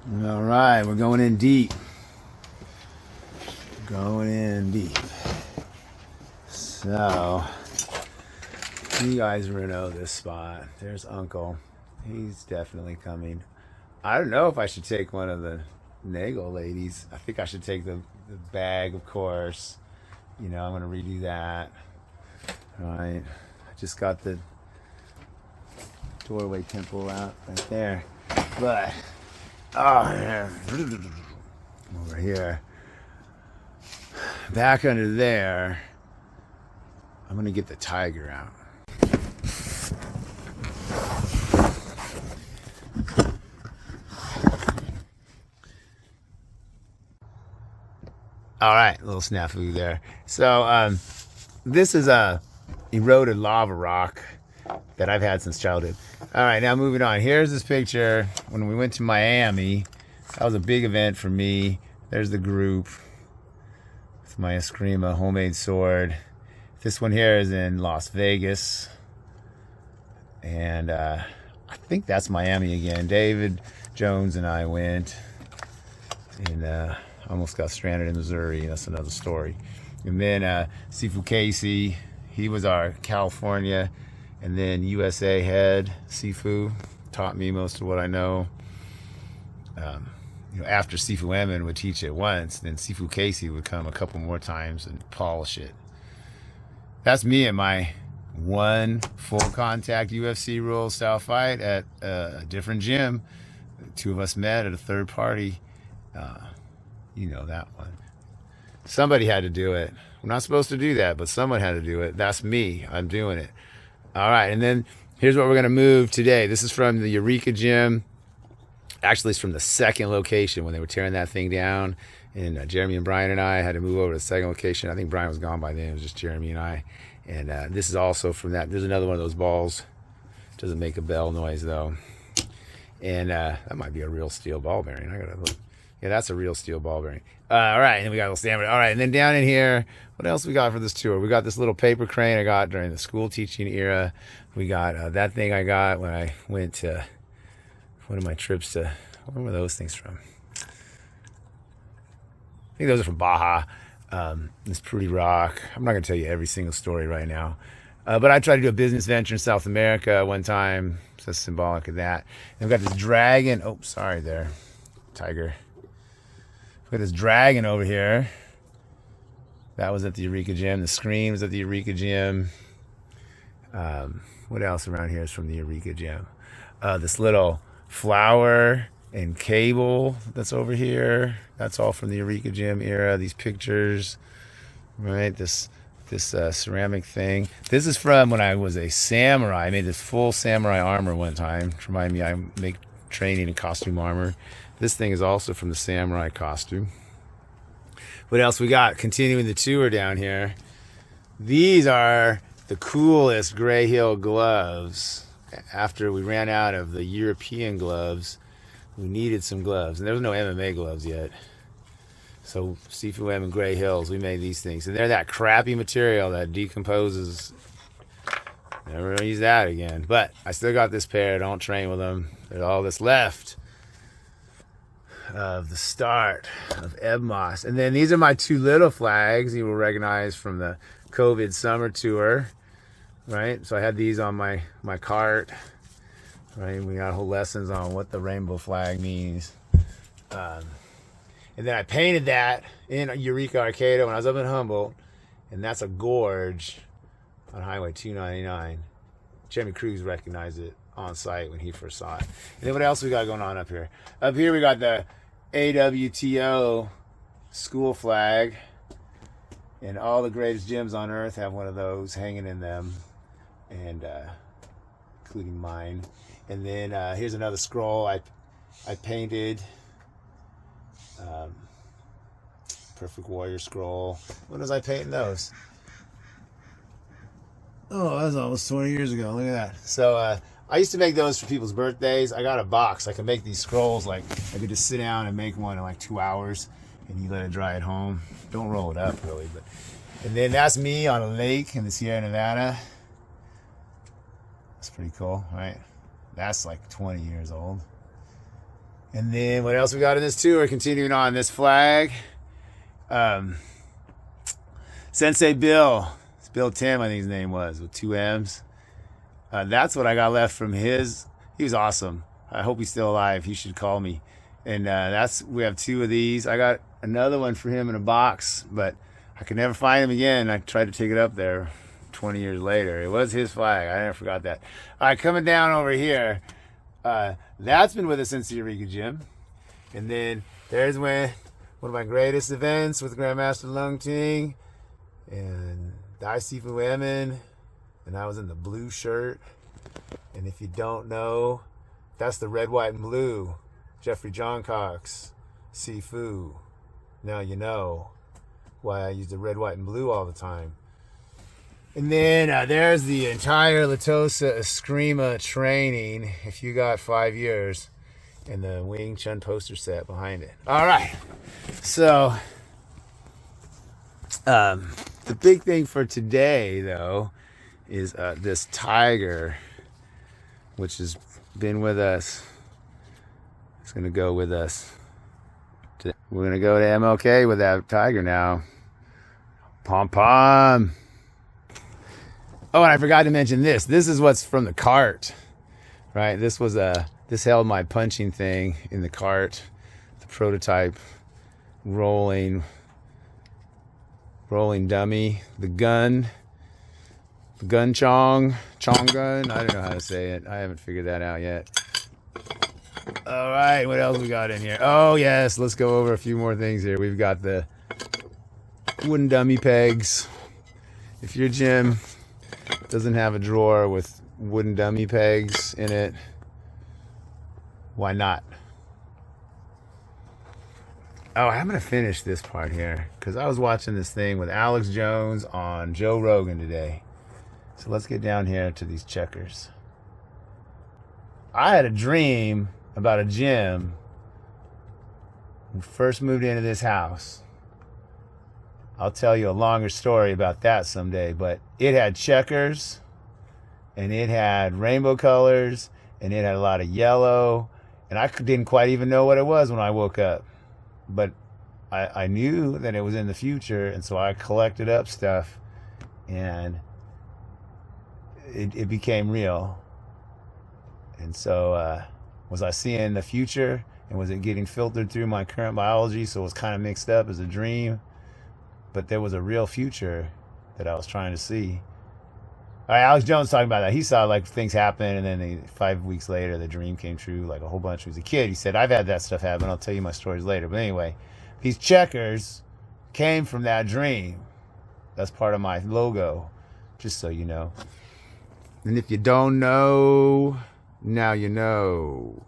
All right, we're going in deep. Going in deep. So, you guys know this spot. There's Uncle. He's definitely coming. I don't know if I should take one of the Nagel ladies. I think I should take the bag, of course. You know, I'm going to redo that. All right. I just got the doorway temple out right there. But, oh, yeah. Over here. Back under there, I'm going to get the tiger out. All right, a little snafu there. So this is a eroded lava rock that I've had since childhood. All right, now moving on. Here's this picture when we went to Miami. That was a big event for me. There's the group with my Eskrima homemade sword. This one here is in Las Vegas. And I think that's Miami again. David Jones and I went. And almost got stranded in Missouri. That's another story. And then Si-Fu Casey, he was our California and then USA head. Si-Fu taught me most of what I know. You know, after Si-Fu Emin would teach it once, then Si-Fu Casey would come a couple more times and polish it. That's me at my one full contact UFC rule style fight at a different gym. The two of us met at a third party. You know that one. Somebody had to do it. We're not supposed to do that, but someone had to do it. That's me. I'm doing it. All right, and then here's what we're going to move today. This is from the Eureka Gym. Actually, it's from the second location when they were tearing that thing down. And Jeremy and Brian and I had to move over to the second location. I think Brian was gone by then. It was just Jeremy and I. And this is also from that. There's another one of those balls. Doesn't make a bell noise, though. And that might be a real steel ball bearing. I got to look. Yeah, that's a real steel ball bearing. All right, and then we got a little stamina. All right, and then down in here, what else we got for this tour? We got this little paper crane I got during the school teaching era. We got that thing I got when I went to one of my trips to, where were those things from? I think those are from Baja. This pretty rock. I'm not going to tell you every single story right now. But I tried to do a business venture in South America one time. So that's symbolic of that. And we've got this dragon. Oh, sorry there, tiger. We've got this dragon over here. That was at the Eureka Gym. The screen was at the Eureka Gym. What else around here is from the Eureka Gym? This little flower and cable that's over here. That's all from the Eureka Gym era. These pictures, right? This ceramic thing. This is from when I was a samurai. I made this full samurai armor one time. To remind me, I make training and costume armor. This thing is also from the samurai costume. What else we got? Continuing the tour down here. These are the coolest Gray Hill gloves. After we ran out of the European gloves, we needed some gloves. And there was no MMA gloves yet. So Si-Fu M and Gray Hills, we made these things. And they're that crappy material that decomposes. Never gonna use that again. But I still got this pair. Don't train with them. There's all that's left of the start of Ebmos. And then these are my two little flags you will recognize from the COVID summer tour. Right? So I had these on my cart. Right? We got whole lessons on what the rainbow flag means. And then I painted that in Eureka Arcata when I was up in Humboldt. And that's a gorge on Highway 299. Jeremy Cruz recognized it on site when he first saw it. And then what else we got going on up here? Up here we got the AWTO school flag. And all the greatest gyms on earth have one of those hanging in them. And including mine. And then here's another scroll I painted. Perfect Warrior scroll. When was I painting those? Oh, that was almost 20 years ago. Look at that. So I used to make those for people's birthdays. I got a box. I could make these scrolls. Like I could just sit down and make one in like 2 hours, and you let it dry at home. Don't roll it up really, but. And then that's me on a lake in the Sierra Nevada. That's pretty cool, right? That's like 20 years old. And then what else we got in this tour? Continuing on this flag. Sensei Bill. It's Bill Tim, I think his name was, with 2 M's. That's what I got left from his. He was awesome. I hope he's still alive. He should call me. And we have 2 of these. I got another one for him in a box, but I could never find him again. I tried to take it up there 20 years later. It was his flag. I never forgot that. All right, coming down over here. That's been with us since the Eureka Gym. And then there's one of my greatest events with Grandmaster Lung Ting and Dai Sifu Emin. And I was in the blue shirt. And if you don't know, that's the red, white, and blue. Jeffrey John Cox, Si-Fu. Now you know why I use the red, white, and blue all the time. And then there's the entire Latosa Eskrima training, if you got 5 years, and the Wing Chun poster set behind it. All right. So, the big thing for today, though, is this tiger, which has been with us. It's going to go with us. We're going to go to MLK with that tiger now. Pom-pom. Oh, and I forgot to mention this. This is what's from the cart, right? This held my punching thing in the cart. The prototype rolling dummy. The gun chong gun. I don't know how to say it. I haven't figured that out yet. All right, what else we got in here? Oh, yes, let's go over a few more things here. We've got the wooden dummy pegs. If your gym doesn't have a drawer with wooden dummy pegs in it, why not? Oh, I'm going to finish this part here because I was watching this thing with Alex Jones on Joe Rogan today. So let's get down here to these checkers. I had a dream about a gym when we first moved into this house. I'll tell you a longer story about that someday, but it had checkers and it had rainbow colors and it had a lot of yellow, and I didn't quite even know what it was when I woke up, but I knew that it was in the future, and so I collected up stuff and it became real. And so was I seeing the future, and was it getting filtered through my current biology, so it was kind of mixed up as a dream? But there was a real future that I was trying to see. All right, Alex Jones talking about that. He saw like things happen, and then 5 weeks later, the dream came true, like a whole bunch. He was a kid. He said, I've had that stuff happen. I'll tell you my stories later. But anyway, these checkers came from that dream. That's part of my logo, just so you know. And if you don't know, now you know.